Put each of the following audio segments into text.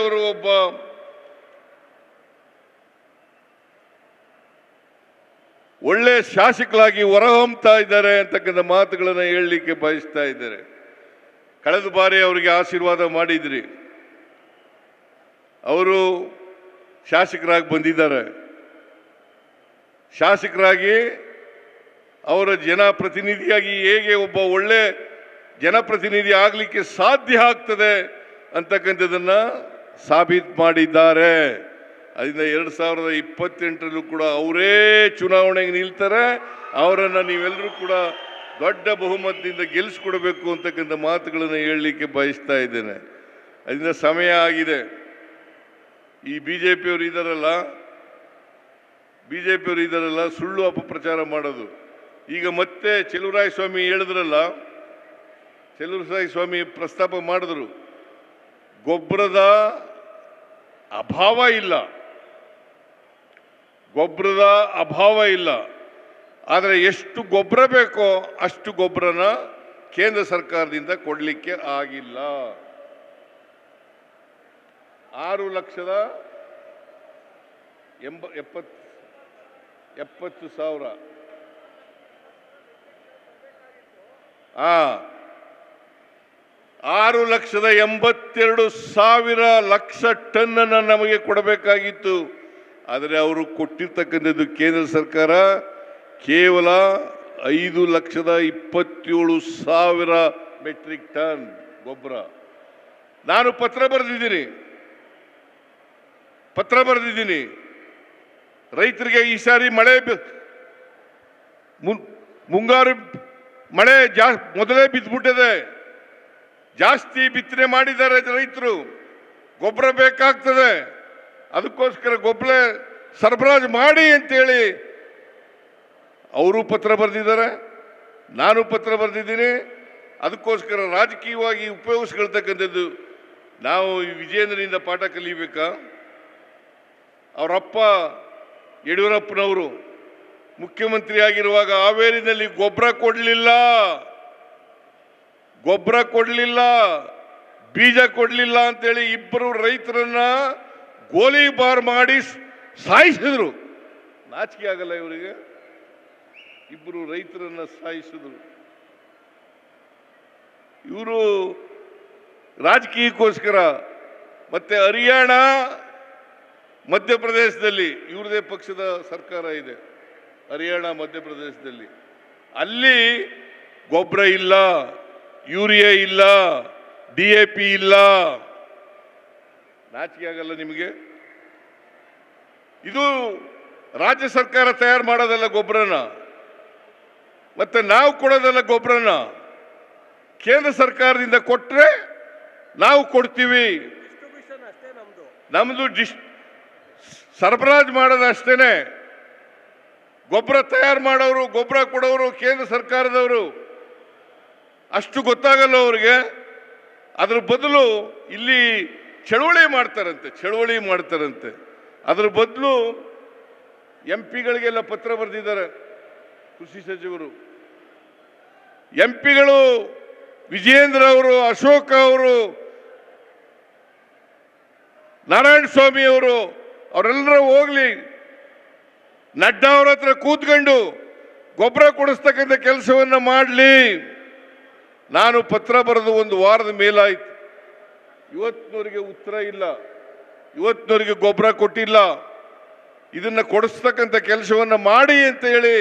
ಅವರು ಒಬ್ಬ ಒಳ್ಳೆ ಶಾಸಕರಾಗಿ ಹೊರಹೊಮ್ಮತಾ ಇದ್ದಾರೆ ಅಂತಕ್ಕಂಥ ಮಾತುಗಳನ್ನು ಹೇಳಲಿಕ್ಕೆ ಬಯಸ್ತಾ ಇದ್ದಾರೆ. ಕಳೆದ ಬಾರಿ ಅವರಿಗೆ ಆಶೀರ್ವಾದ ಮಾಡಿದ್ರಿ, ಅವರು ಶಾಸಕರಾಗಿ ಬಂದಿದ್ದಾರೆ. ಶಾಸಕರಾಗಿ ಅವರ ಜನಪ್ರತಿನಿಧಿಯಾಗಿ ಹೇಗೆ ಒಬ್ಬ ಒಳ್ಳೆ ಜನಪ್ರತಿನಿಧಿ ಆಗಲಿಕ್ಕೆ ಸಾಧ್ಯ ಆಗ್ತದೆ ಅಂತಕ್ಕಂಥದ್ದನ್ನು ಸಾಬೀತು ಮಾಡಿದ್ದಾರೆ. ಅದರಿಂದ 2028ರಲ್ಲೂ ಕೂಡ ಅವರೇ ಚುನಾವಣೆಗೆ ನಿಲ್ತಾರೆ. ಅವರನ್ನು ನೀವೆಲ್ಲರೂ ಕೂಡ ದೊಡ್ಡ ಬಹುಮತದಿಂದ ಗೆಲ್ಲಿಸ್ಕೊಡ್ಬೇಕು ಅಂತಕ್ಕಂಥ ಮಾತುಗಳನ್ನು ಹೇಳಲಿಕ್ಕೆ ಬಯಸ್ತಾ ಇದ್ದೇನೆ. ಅದರಿಂದ ಸಮಯ ಆಗಿದೆ. ಈ ಬಿ ಜೆ ಪಿಯವರು ಇದ್ದಾರಲ್ಲ ಸುಳ್ಳು ಅಪಪ್ರಚಾರ ಮಾಡೋದು. ಈಗ ಮತ್ತೆ ಚೆಲುವರಾಯಸ್ವಾಮಿ ಹೇಳಿದ್ರಲ್ಲ, ಚೆಲುವರಾಯಸ್ವಾಮಿ ಪ್ರಸ್ತಾಪ ಮಾಡಿದ್ರು, ಗೊಬ್ಬರದ ಅಭಾವ ಇಲ್ಲ, ಆದರೆ ಎಷ್ಟು ಗೊಬ್ಬರ ಬೇಕೋ ಅಷ್ಟು ಗೊಬ್ಬರನ ಕೇಂದ್ರ ಸರ್ಕಾರದಿಂದ ಕೊಡಲಿಕ್ಕೆ ಆಗಿಲ್ಲ. 6,70,000 6,82,000 ಟನ್ ನಮಗೆ ಕೊಡಬೇಕಾಗಿತ್ತು. ಆದರೆ ಅವರು ಕೊಟ್ಟಿರ್ತಕ್ಕಂಥದ್ದು ಕೇಂದ್ರ ಸರ್ಕಾರ ಕೇವಲ 5,27,000 ಮೆಟ್ರಿಕ್ ಟನ್ ಗೊಬ್ಬರ. ನಾನು ಪತ್ರ ಬರೆದಿದ್ದೀನಿ ರೈತರಿಗೆ. ಈ ಸಾರಿ ಮುಂಗಾರು ಮಳೆ ಮೊದಲೇ ಬಿದ್ದುಬಿಟ್ಟಿದೆ, ಜಾಸ್ತಿ ಬಿತ್ತನೆ ಮಾಡಿದ್ದಾರೆ ರೈತರು, ಗೊಬ್ಬರ ಬೇಕಾಗ್ತದೆ, ಅದಕ್ಕೋಸ್ಕರ ಗೊಬ್ಬರ ಸರಬರಾಜು ಮಾಡಿ ಅಂತೇಳಿ ಅವರು ಪತ್ರ ಬರೆದಿದ್ದಾರೆ, ನಾನು ಪತ್ರ ಬರೆದಿದ್ದೀನಿ. ಅದಕ್ಕೋಸ್ಕರ ರಾಜಕೀಯವಾಗಿ ಉಪಯೋಗಿಸ್ಕೊಳ್ತಕ್ಕಂಥದ್ದು ನಾವು ವಿಜೇಂದ್ರನಿಂದ ಪಾಠ ಕಲಿಬೇಕಾ? ಅವರಪ್ಪ ಯಡಿಯೂರಪ್ಪನವರು ಮುಖ್ಯಮಂತ್ರಿ ಆಗಿರುವಾಗ ಹಾವೇರಿನಲ್ಲಿ ಗೊಬ್ಬರ ಕೊಡಲಿಲ್ಲ, ಬೀಜ ಕೊಡಲಿಲ್ಲ ಅಂತೇಳಿ ಇಬ್ಬರು ರೈತರನ್ನ ಗೋಲಿಬಾರ್ ಮಾಡಿ ಸಾಯಿಸಿದ್ರು. ನಾಚಿಕೆ ಆಗಲ್ಲ ಇವರಿಗೆ? ಇಬ್ಬರು ರೈತರನ್ನ ಸಾಯಿಸಿದ್ರು. ಇವರು ರಾಜಕೀಯಕ್ಕೋಸ್ಕರ. ಮತ್ತೆ ಹರಿಯಾಣ, ಮಧ್ಯಪ್ರದೇಶದಲ್ಲಿ ಇವ್ರದೇ ಪಕ್ಷದ ಸರ್ಕಾರ ಇದೆ. ಹರಿಯಾಣ, ಮಧ್ಯಪ್ರದೇಶದಲ್ಲಿ ಅಲ್ಲಿ ಗೊಬ್ಬರ ಇಲ್ಲ, ಯೂರಿಯಾ ಇಲ್ಲ, DAP ಇಲ್ಲ. ನಾಚಿಕೆ ಆಗಲ್ಲ ನಿಮಗೆ? ಇದು ರಾಜ್ಯ ಸರ್ಕಾರ ತಯಾರು ಮಾಡೋದಲ್ಲ ಗೊಬ್ಬರನ, ಮತ್ತೆ ನಾವು ಕೊಡೋದಲ್ಲ ಗೊಬ್ಬರನ. ಕೇಂದ್ರ ಸರ್ಕಾರದಿಂದ ಕೊಟ್ಟರೆ ನಾವು ಕೊಡ್ತೀವಿ, ನಮ್ದು ಸರಬರಾಜು ಮಾಡೋದು ಅಷ್ಟೇನೆ. ಗೊಬ್ಬರ ತಯಾರು ಮಾಡೋರು, ಗೊಬ್ಬರ ಕೊಡೋರು ಕೇಂದ್ರ ಸರ್ಕಾರದವರು. ಅಷ್ಟು ಗೊತ್ತಾಗಲ್ಲ ಅವ್ರಿಗೆ. ಅದ್ರ ಬದಲು ಇಲ್ಲಿ ಚಳುವಳಿ ಮಾಡ್ತಾರಂತೆ. ಅದ್ರ ಬದಲು MP ಗಳಿಗೆಲ್ಲ ಪತ್ರ ಬರೆದಿದ್ದಾರೆ ಕೃಷಿ ಸಚಿವರು. MP ಗಳು ವಿಜಯೇಂದ್ರ ಅವರು, ಅಶೋಕ್ ಅವರು, ನಾರಾಯಣ ಸ್ವಾಮಿ ಅವರು, ಅವರೆಲ್ಲರೂ ಹೋಗ್ಲಿ ನಡ್ಡಾ ಅವ್ರ ಹತ್ರ ಕೂತ್ಕೊಂಡು ಗೊಬ್ಬರ ಕೊಡಿಸ್ತಕ್ಕಂಥ ಕೆಲಸವನ್ನ ಮಾಡಲಿ. ನಾನು ಪತ್ರ ಬರೆದು 1 ವಾರದ ಮೇಲಾಯ್ತು, ಇವತ್ತಿನವರಿಗೆ ಉತ್ತರ ಇಲ್ಲ, ಇವತ್ತಿನವರಿಗೆ ಗೊಬ್ಬರ ಕೊಟ್ಟಿಲ್ಲ. ಇದನ್ನ ಕೊಡಿಸ್ತಕ್ಕಂಥ ಕೆಲಸವನ್ನ ಮಾಡಿ ಅಂತ ಹೇಳಿ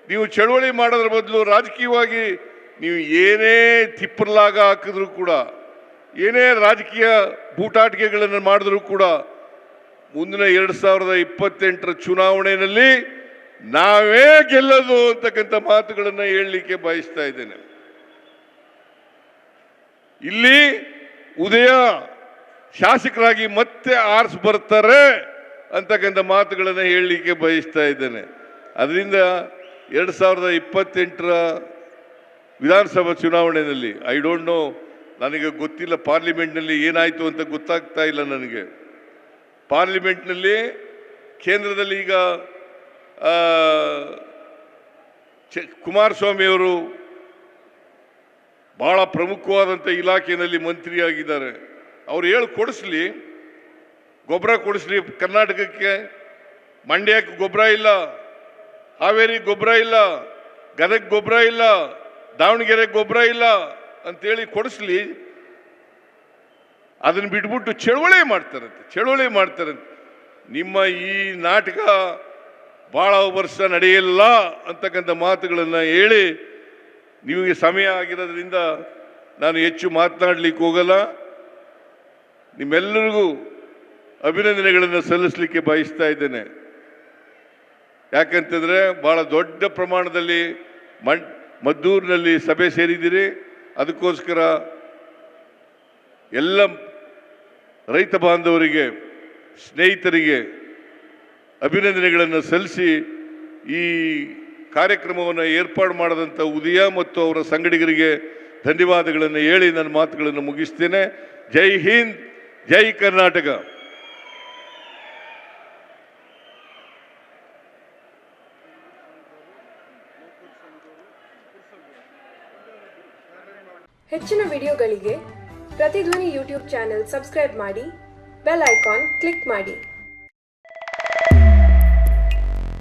ನೀವು ಚಳುವಳಿ ಮಾಡೋದ್ರ ಬದಲು ರಾಜಕೀಯವಾಗಿ ನೀವು ಏನೇ ತಿಪ್ಪರ್ಲಾಗ ಹಾಕಿದ್ರು ಕೂಡ, ಏನೇ ರಾಜಕೀಯ ಬೂಟಾಟಿಕೆಗಳನ್ನು ಮಾಡಿದ್ರು ಕೂಡ ಮುಂದಿನ 2028ರ ಚುನಾವಣೆಯಲ್ಲಿ ನಾವೇ ಗೆಲ್ಲೋದು ಅಂತಕ್ಕಂಥ ಮಾತುಗಳನ್ನು ಹೇಳಲಿಕ್ಕೆ ಬಯಸ್ತಾ ಇದ್ದೇನೆ. ಇಲ್ಲಿ ಉದಯ ಶಾಸಕರಾಗಿ ಮತ್ತೆ ಆರಿಸಿ ಬರ್ತಾರೆ ಅಂತಕ್ಕಂಥ ಮಾತುಗಳನ್ನು ಹೇಳಲಿಕ್ಕೆ ಬಯಸ್ತಾ ಇದ್ದೇನೆ. ಅದರಿಂದ 2028ರ ವಿಧಾನಸಭಾ ಚುನಾವಣೆಯಲ್ಲಿ ಐ ಡೋಂಟ್ ನೋ, ನನಗೆ ಗೊತ್ತಿಲ್ಲ ಪಾರ್ಲಿಮೆಂಟ್ನಲ್ಲಿ ಏನಾಯಿತು ಅಂತ ಗೊತ್ತಾಗ್ತಾ ಇಲ್ಲ ನನಗೆ. ಪಾರ್ಲಿಮೆಂಟ್ನಲ್ಲಿ ಕೇಂದ್ರದಲ್ಲಿ ಈಗ ಕುಮಾರಸ್ವಾಮಿ ಅವರು ಬಹಳ ಪ್ರಮುಖವಾದಂಥ ಇಲಾಖೆಯಲ್ಲಿ ಮಂತ್ರಿಯಾಗಿದ್ದಾರೆ. ಅವ್ರು ಕೊಡಿಸ್ಲಿ, ಗೊಬ್ಬರ ಕೊಡಿಸ್ಲಿ ಕರ್ನಾಟಕಕ್ಕೆ. ಮಂಡ್ಯಕ್ಕೆ ಗೊಬ್ಬರ ಇಲ್ಲ, ಹಾವೇರಿ ಗೊಬ್ಬರ ಇಲ್ಲ, ಗದಗ ಗೊಬ್ಬರ ಇಲ್ಲ, ದಾವಣಗೆರೆ ಗೊಬ್ಬರ ಇಲ್ಲ ಅಂತೇಳಿ ಕೊಡಿಸ್ಲಿ. ಅದನ್ನು ಬಿಟ್ಬಿಟ್ಟು ಚಳುವಳಿ ಮಾಡ್ತಾರಂತೆ. ನಿಮ್ಮ ಈ ನಾಟಕ ಭಾಳ ವರ್ಷ ನಡೆಯಲ್ಲ ಅಂತಕ್ಕಂಥ ಮಾತುಗಳನ್ನು ಹೇಳಿ ನಿಮಗೆ ಸಮಯ ಆಗಿರೋದ್ರಿಂದ ನಾನು ಹೆಚ್ಚು ಮಾತನಾಡಲಿಕ್ಕೆ ಹೋಗಲ್ಲ. ನಿಮ್ಮೆಲ್ಲರಿಗೂ ಅಭಿನಂದನೆಗಳನ್ನು ಸಲ್ಲಿಸಲಿಕ್ಕೆ ಬಯಸ್ತಾ ಇದ್ದೇನೆ. ಯಾಕಂತಂದರೆ ಭಾಳ ದೊಡ್ಡ ಪ್ರಮಾಣದಲ್ಲಿ ಮದ್ದೂರಿನಲ್ಲಿ ಸಭೆ ಸೇರಿದ್ದೀರಿ. ಅದಕ್ಕೋಸ್ಕರ ಎಲ್ಲ ರೈತ ಬಾಂಧವರಿಗೆ, ಸ್ನೇಹಿತರಿಗೆ ಅಭಿನಂದನೆಗಳನ್ನು ಸಲ್ಲಿಸಿ ಈ ಕಾರ್ಯಕ್ರಮವನ್ನು ಏರ್ಪಾಡು ಮಾಡಿದಂಥ ಉದಯ ಮತ್ತು ಅವರ ಸಂಗಡಿಗರಿಗೆ ಧನ್ಯವಾದಗಳನ್ನು ಹೇಳಿ ನನ್ನ ಮಾತುಗಳನ್ನು ಮುಗಿಸ್ತೇನೆ. ಜೈ ಹಿಂದ್, ಜೈ ಕರ್ನಾಟಕ. ಹೆಚ್ಚಿನ ವಿಡಿಯೋಗಳಿಗೆ ಪ್ರತಿಧ್ವನಿ ಯೂಟ್ಯೂಬ್ ಚಾನೆಲ್ ಸಬ್ಸ್ಕ್ರೈಬ್ ಮಾಡಿ, ಬೆಲ್ ಐಕಾನ್ ಕ್ಲಿಕ್ ಮಾಡಿ.